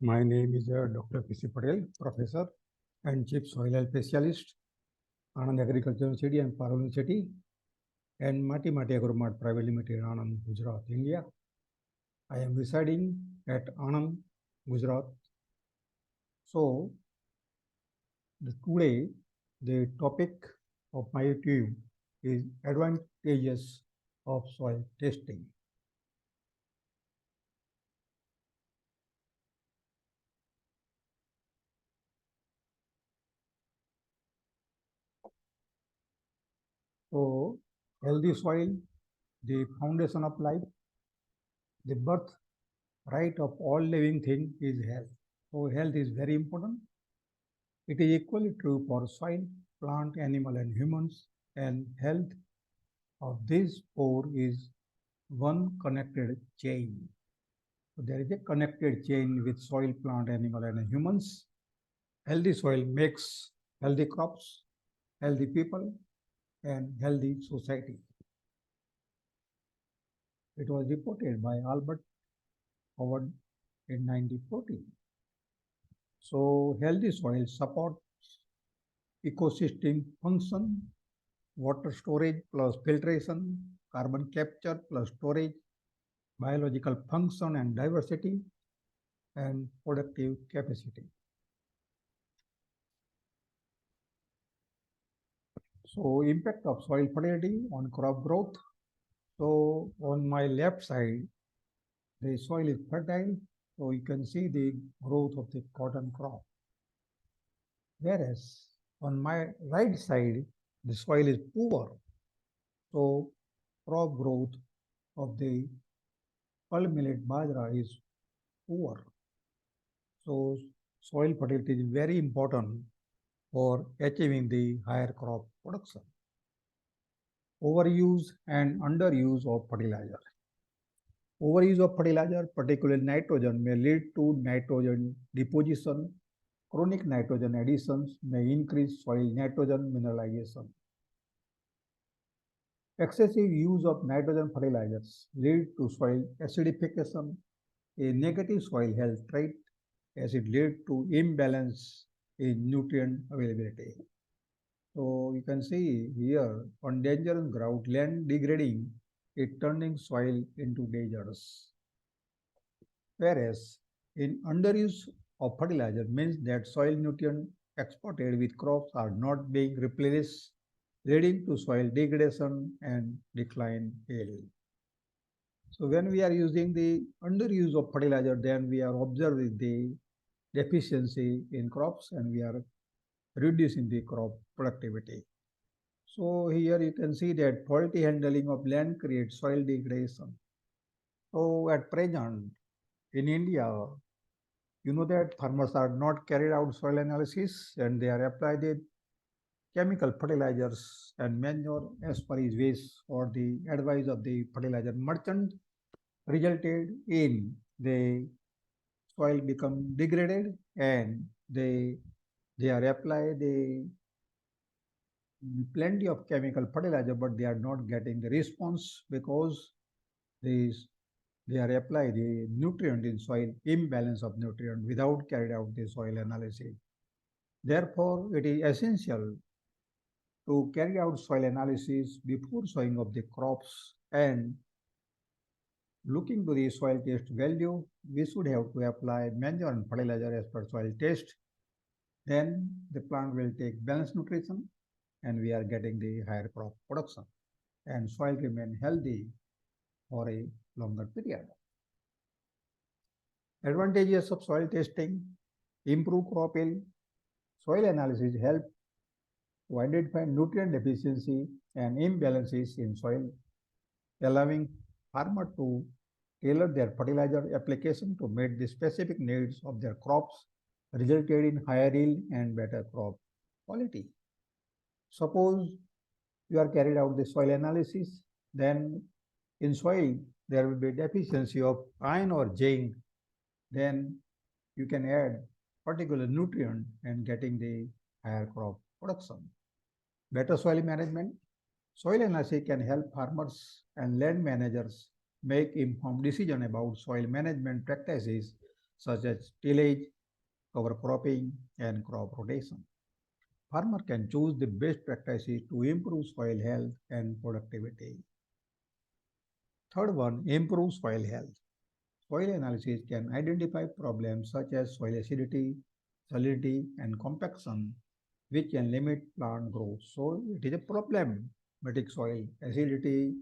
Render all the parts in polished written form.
My name is Dr. P.C. Patel, Professor and Chief Soil Health Specialist, Anand Agriculture University and Parul University, and Mati Agromart Private Limited, Anand, Gujarat, India. I am residing at Anand, Gujarat. So, today, the topic of my YouTube is advantages of soil testing. So, healthy soil, the foundation of life, the birth right of all living thing is health. So, health is very important. It is equally true for soil, plant, animal, and humans, and health of these four is one connected chain. So there is a connected chain with soil, plant, animal, and humans. Healthy soil makes healthy crops, healthy people, and healthy society. It was reported by Albert Howard in 1940. So healthy soil supports ecosystem function, water storage plus filtration, carbon capture plus storage, biological function and diversity, and productive capacity. So impact of soil fertility on crop growth. So on my left side, the soil is fertile, so you can see the growth of the cotton crop. Whereas on my right side, the soil is poor, so crop growth of the pearl millet bajra is poor. So soil fertility is very important for achieving the higher crop production. Overuse and underuse of fertilizer. Overuse of fertilizer, particularly nitrogen, may lead to nitrogen deposition. Chronic nitrogen additions may increase soil nitrogen mineralization. Excessive use of nitrogen fertilizers lead to soil acidification, a negative soil health trait, as it leads to imbalance in nutrient availability. So you can see here on dangerous ground, land degrading, it turning soil into deserts. Whereas in underuse of fertilizer means that soil nutrient exported with crops are not being replenished, leading to soil degradation and decline yield. So when we are using the underuse of fertilizer, then we are observing the deficiency in crops and we are reducing the crop productivity. So here you can see that faulty handling of land creates soil degradation. So at present in India, you know that farmers are not carried out soil analysis and they are applied the chemical fertilizers and manure as per his wish or the advice of the fertilizer merchant, resulted in the soil become degraded and they are applied the plenty of chemical fertilizer, but they are not getting the response because these they are apply the nutrient in soil, imbalance of nutrient without carried out the soil analysis. Therefore, it is essential to carry out soil analysis before sowing of the crops, and looking to the soil test value, we should have to apply manure and fertilizer as per soil test. Then the plant will take balanced nutrition and we are getting the higher crop production and soil remain healthy for a longer period. Advantages of soil testing: improve crop yield. Soil analysis help to identify nutrient deficiency and imbalances in soil, allowing farmer to tailor their fertilizer application to meet the specific needs of their crops, resulted in higher yield and better crop quality. Suppose you are carried out the soil analysis, then in soil there will be deficiency of iron or zinc, then you can add particular nutrient and getting the higher crop production. Better soil management. Soil analysis can help farmers and land managers make informed decision about soil management practices such as tillage, cover cropping, and crop rotation. Farmer can choose the best practices to improve soil health and productivity. Third one, improve soil health. Soil analysis can identify problems such as soil acidity, salinity, and compaction, which can limit plant growth. So it is a problematic soil acidity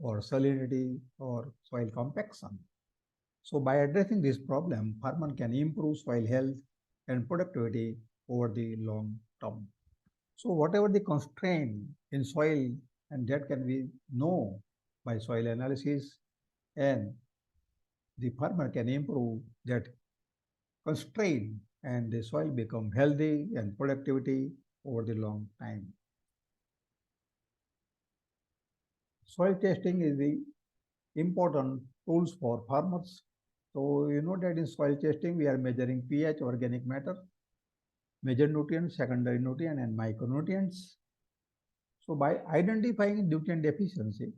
or salinity or soil compaction. So by addressing this problem, farmer can improve soil health and productivity over the long term. So whatever the constraint in soil, and that can be know by soil analysis, and the farmer can improve that constraint and the soil become healthy and productivity over the long time. Soil testing is the important tools for farmers. So you know that in soil testing we are measuring pH, organic matter, major nutrients, secondary nutrient, and micronutrients. So by identifying nutrient deficiency,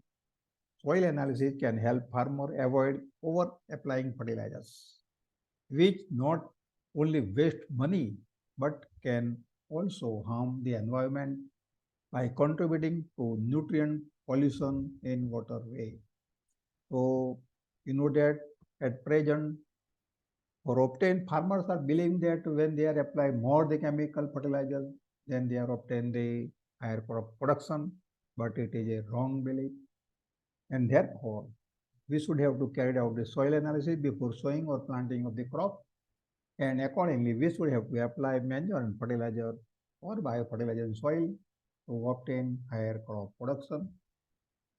soil analysis can help farmer avoid over applying fertilizers, which not only waste money but can also harm the environment by contributing to nutrient pollution in waterway. So you know that at present for obtain farmers are believing that when they are applying more the chemical fertilizer, then they are obtain the higher crop production, but it is a wrong belief. And therefore, we should have to carry out the soil analysis before sowing or planting of the crop. And accordingly, we should have to apply manure and fertilizer or biofertilizer in soil to obtain higher crop production.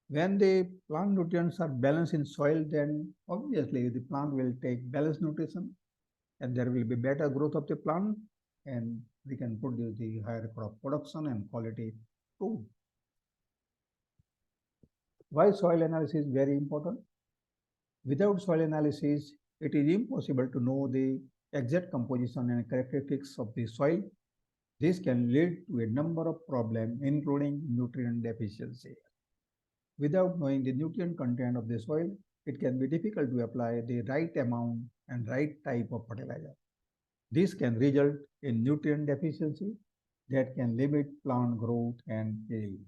When the plant nutrients are balanced in soil, then obviously the plant will take balanced nutrition and there will be better growth of the plant and we can produce the higher crop production and quality too. Why soil analysis is very important? Without soil analysis, it is impossible to know the exact composition and characteristics of the soil. This can lead to a number of problems, including nutrient deficiency. Without knowing the nutrient content of the soil, it can be difficult to apply the right amount and right type of fertilizer. This can result in nutrient deficiency that can limit plant growth and yield.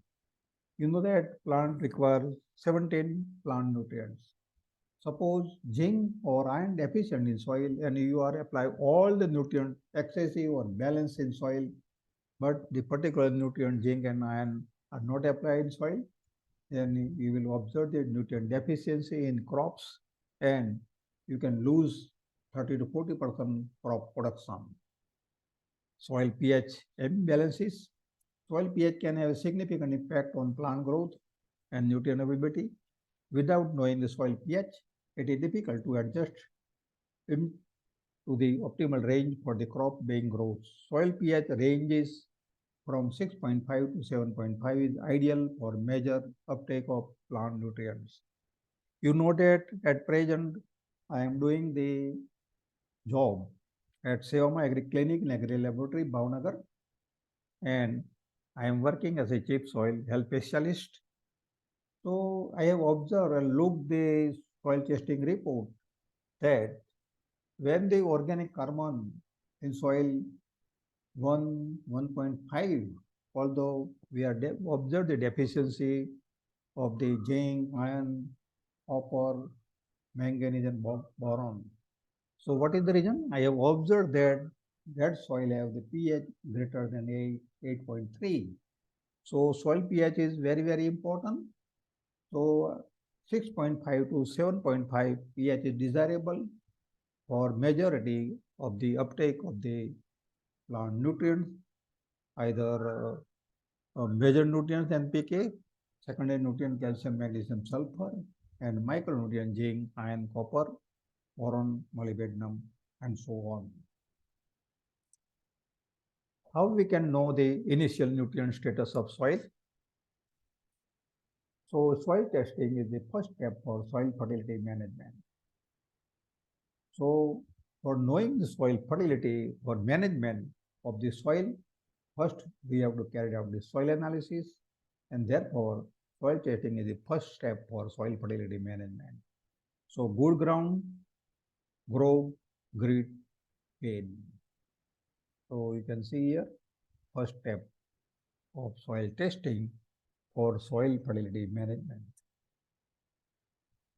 You know that plant requires 17 plant nutrients. Suppose zinc or iron deficient in soil and you are apply all the nutrient excessive or balanced in soil, but the particular nutrient zinc and iron are not applied in soil, then you will observe the nutrient deficiency in crops and you can lose 30 to 40% crop production. Soil pH imbalances. Soil pH can have a significant impact on plant growth and nutrient availability. Without knowing the soil pH, it is difficult to adjust to the optimal range for the crop being growth. Soil pH ranges from 6.5 to 7.5 is ideal for major uptake of plant nutrients. You know that at present I am doing the job at Sevama Agri Clinic and Agri Laboratory, Bhavnagar, and I am working as a chief soil health specialist. So I have observed and looked the soil testing report that when the organic carbon in soil 1.5, although we are observed the deficiency of the zinc, iron, copper, manganese, and boron. So what is the reason? I have observed that that soil have the pH greater than 8.3. So soil pH is very, very important. So 6.5 to 7.5 pH is desirable for majority of the uptake of the plant nutrients, either major nutrients NPK, secondary nutrient calcium, magnesium, sulfur, and micronutrient zinc, iron, copper, boron, molybdenum, and so on. How we can know the initial nutrient status of soil? So soil testing is the first step for soil fertility management. So for knowing the soil fertility or management of the soil, first we have to carry out the soil analysis and therefore soil testing is the first step for soil fertility management. So good ground grow great gain. So you can see here, first step of soil testing for soil fertility management.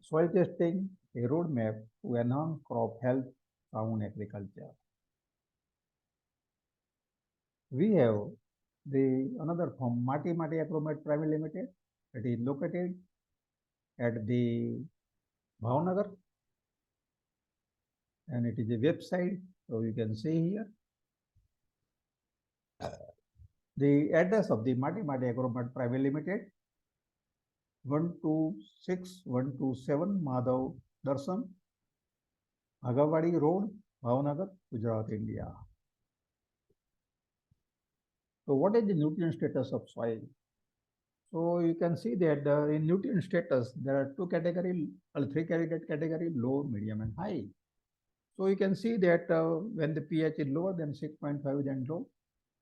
Soil testing, a roadmap to enhance crop health, sound agriculture. We have the another firm, Mati Agromet Private Limited. It is located at the Bhavnagar, and it is a website. So you can see here the address of the Mati Agromet Private Limited, 126-127 Madhav Darshan, Agawadi Road, Bhavnagar, Gujarat, India. So what is the nutrient status of soil? So you can see that in nutrient status, there are two categories, or three category, low, medium, and high. So you can see that when the pH is lower than 6.5, then low.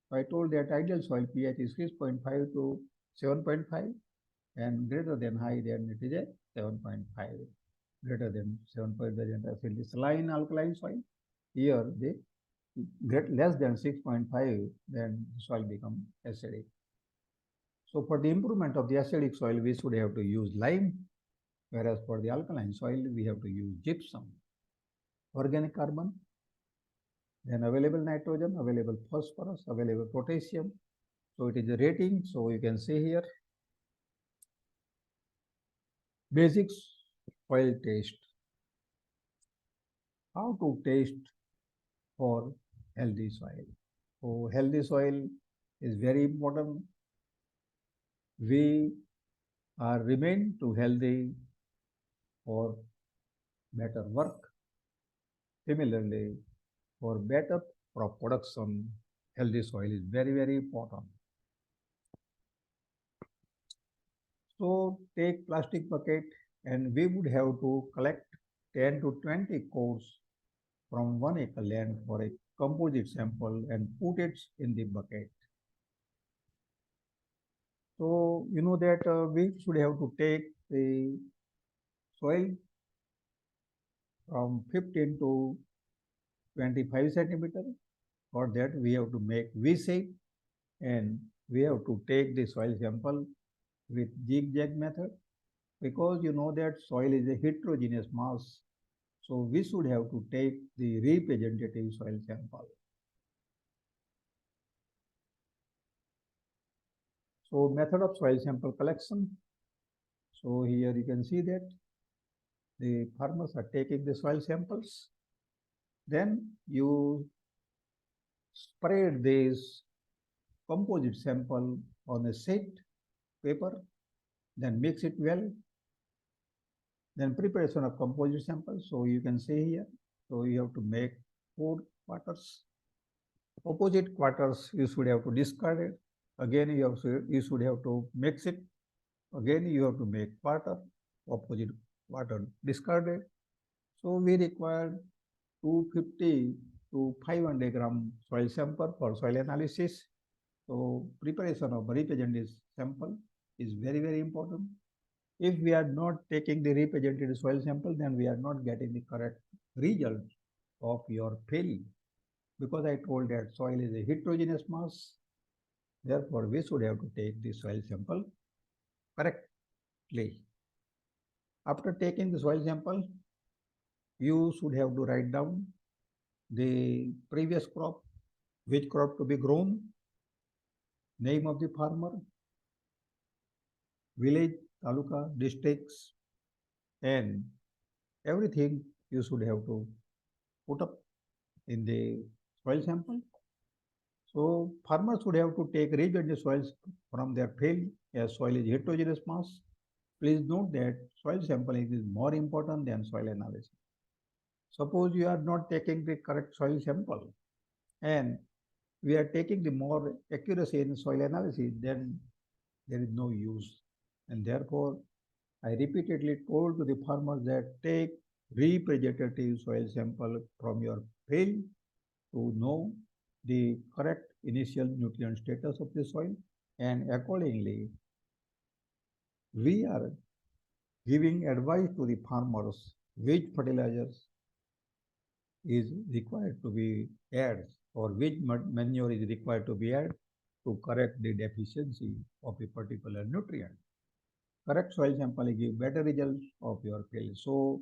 So I told that ideal soil pH is 6.5 to 7.5, and greater than high, then it is a 7.5. Greater than 7.5, then it is saline alkaline soil. Here they get less than 6.5, then soil become acidic. So for the improvement of the acidic soil, we should have to use lime, whereas for the alkaline soil, we have to use gypsum, organic carbon, then available nitrogen, available phosphorus, available potassium. So it is a rating. So you can see here, basic soil test. How to test for healthy soil. So healthy soil is very important. We are remain to healthy for better work. Similarly, for better crop production, healthy soil is very important. So take plastic bucket, and we would have to collect 10 to 20 cores from 1 acre land for a composite sample and put it in the bucket. So you know that we should have to take the soil from 15 to 25 centimeter. For that we have to make V shape, and we have to take the soil sample with zigzag method, because you know that soil is a heterogeneous mass. So we should have to take the representative soil sample. So method of soil sample collection. So here you can see that the farmers are taking the soil samples. Then you spread this composite sample on a sheet paper, then mix it well. Then preparation of composite sample. So you can see here. So you have to make 4 quarters. Opposite quarters you should have to discard it. Again you should have to mix it. Again you have to make quarter. Opposite quarter discarded. So we require 250 to 500 gram soil sample for soil analysis. So preparation of representative sample is very important. If we are not taking the representative soil sample, then we are not getting the correct result of your field, because I told that soil is a heterogeneous mass. Therefore, we should have to take the soil sample correctly. After taking the soil sample, you should have to write down the previous crop, which crop to be grown, name of the farmer, village, taluka, districts, and everything you should have to put up in the soil sample. So farmers would have to take regenerative soils from their field, as soil is heterogeneous mass. Please note that soil sampling is more important than soil analysis. Suppose you are not taking the correct soil sample, and we are taking the more accuracy in soil analysis, then there is no use. And therefore, I repeatedly told to the farmers that take representative soil sample from your field to know the correct initial nutrient status of the soil, and accordingly we are giving advice to the farmers which fertilizers is required to be added or which manure is required to be added to correct the deficiency of a particular nutrient. Correct soil sample give better results of your field. So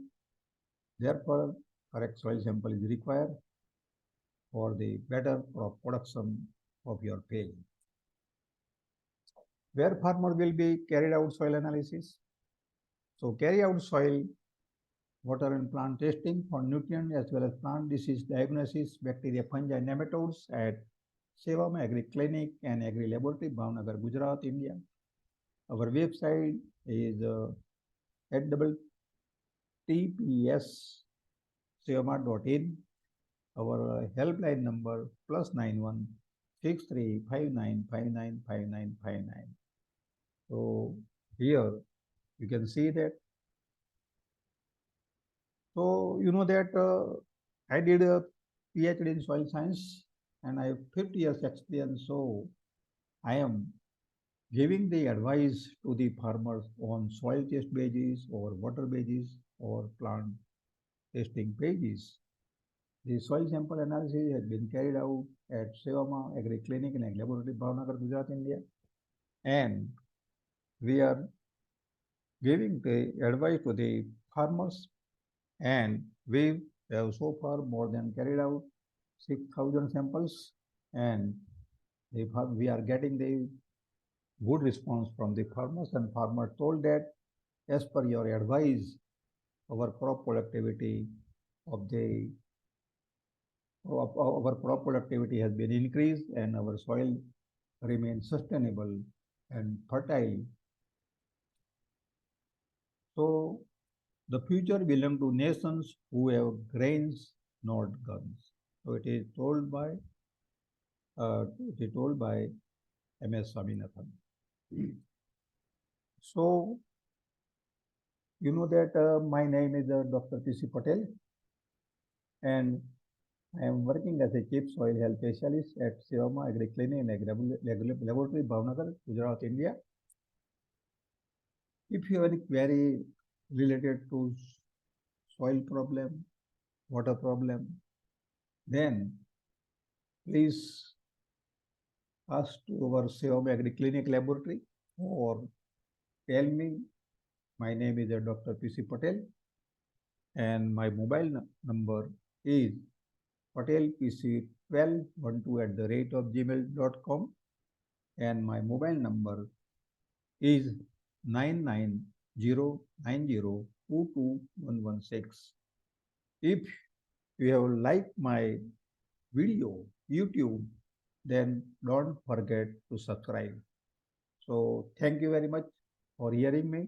therefore, correct soil sample is required for the better crop production of your field. Where farmer will be carried out soil analysis. So carry out soil, water and plant testing for nutrient as well as plant disease diagnosis, bacteria, fungi, nematodes at Sevama Agri Clinic and Agri Laboratory, Bhavnagar, Gujarat, India. Our website is https://sevama.in. Our helpline number +91 6359595959. So here you can see that. So you know that I did a PhD in soil science and I have 50 years experience. So I am giving the advice to the farmers on soil test basis or water basis or plant testing pages. The soil sample analysis has been carried out at Sevama Agri Clinic and Agri Laboratory, Bhavnagar, Gujarat, India. And we are giving the advice to the farmers, and we have so far more than carried out 6,000 samples, and we are getting the good response from the farmers, and farmer told that as per your advice, our crop productivity of the our crop productivity has been increased and our soil remains sustainable and fertile. So the future belongs to nations who have grains, not guns. So it is told by MS Swaminathan. So you know that my name is Dr. P.C. Patel, and I am working as a chief soil health specialist at Sevama Agri Clinic and Laboratory, Bhavnagar, Gujarat, India. If you have any query related to soil problem, water problem, then please ask to our Sevama Agri Clinic Laboratory or tell me. My name is Dr. P.C. Patel and my mobile number is patelpc1212@gmail.com and my mobile number is 99090221116. If you have liked my video YouTube, then don't forget to subscribe. So thank you very much for hearing me.